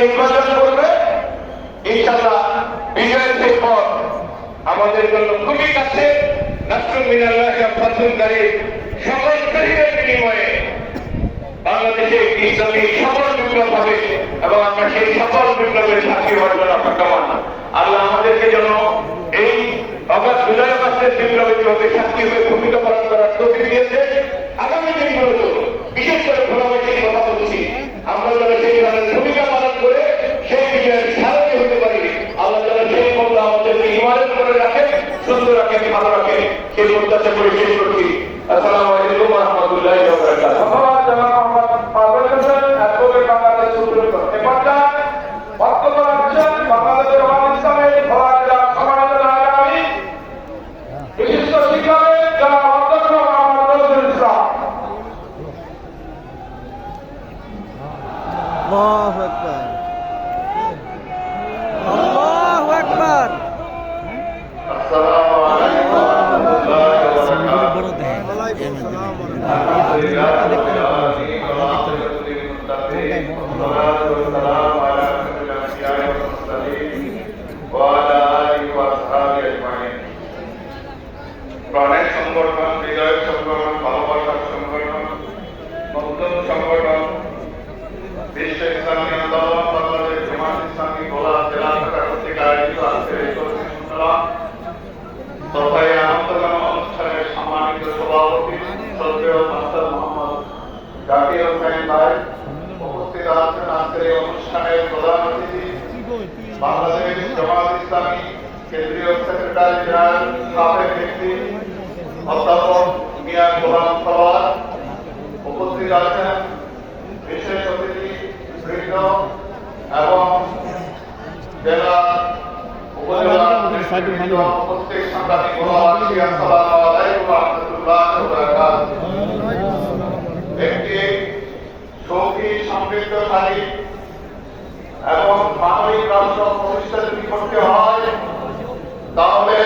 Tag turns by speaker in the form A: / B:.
A: নির্বাচন করবে, ইনশাআল্লাহ বিজয়ের পর আমাদের জন্য খুবই কাছে। নাসরুম মিনাল্লাহ ওয়া ফাতহুন কারীম, সকল শহীদের বিনিময়ে বাংলাদেশে একটি ইসলামী সফল বিপ্লব হবে এবং আমরা সেই সফল বিপ্লবের সাক্ষী হওয়ার জন্য অপেক্ষমান। আল্লাহ আমাদেরকে যেন এই জুলাই আগস্টের বিপ্লবে যেভাবে সাক্ষী হয়ে ভূমিকা পালন করার তৌফিক দিয়েছে, আগামী দিনগুলোতে বিশেষ করে খোলামেলার কথা বলছি, আমরা যেন সেই ধরনের ভূমিকা পালন করে সেই বিজয়ের সারথি হতে পারি। আল্লাহ যেন সেই মধ্যে আমাদেরকে ইমানের করে রাখেন, সুন্দর রাখেন, ভালো রাখেন, সেই প্রত্যাশা করে শেষ করছি। আসসালামু আলাইকুম ওয়া রাহমাতুল্লাহি ওয়া বারাকাতুহু। বাংলাদেশের ইসলামের বিশিষ্ট শিক্ষকের যারা অধ্যক্ষ মোহাম্মদ নজরুল ইসলাম।
B: আল্লাহু আকবার, আল্লাহু আকবার।
A: আসসালামু আলাইকুম ওয়া রাহমাতুল্লাহি ওয়া বারাকাতুহু।
B: ওয়ালাইকুম আসসালাম ওয়া
A: আলহামদুলিল্লাহ রাব্বিল আলামিন প্রাণের সংগঠন, হৃদয়ের সংগঠন, ভালোবাসার সংগঠন, নতুন সংগঠন বিশ্ব ইসলামী আন্দোলন বাংলাদেশ জামাত ইসলামী ভোলা জেলা শাখা কর্তৃক আয়োজিত আজকের এই তথায় আনন্দজনক অনুষ্ঠানের সম্মানিত সভাপতি শ্রদ্ধেয় মাস্টার মোহাম্মদ জাকির হোসেন ভাই উপস্থিত আছেন। আজকের এই অনুষ্ঠানের প্রধান অতিথি বাংলাদেশ জামাত ইসলামী কেন্দ্রীয় সেক্রেটারি জেনারেল সাবেক ব্যক্তি অধ্যাপক মিয়া গোলাম সরওয়ার, উপস্থিত আছেন বিশেষ অতিথি বৃন্দ এবং জেলা উপজেলা প্রত্যেক সাংবাদিক গোলাবাসী, আসসালামু আলাইকুম ওয়া রাহমাতুল্লাহি ওয়া বারাকাতুহু। একটি সৌখী সমৃদ্ধশালী এবং মানবিক রাষ্ট্র প্রতিষ্ঠা যদি করতে হয় তাহলে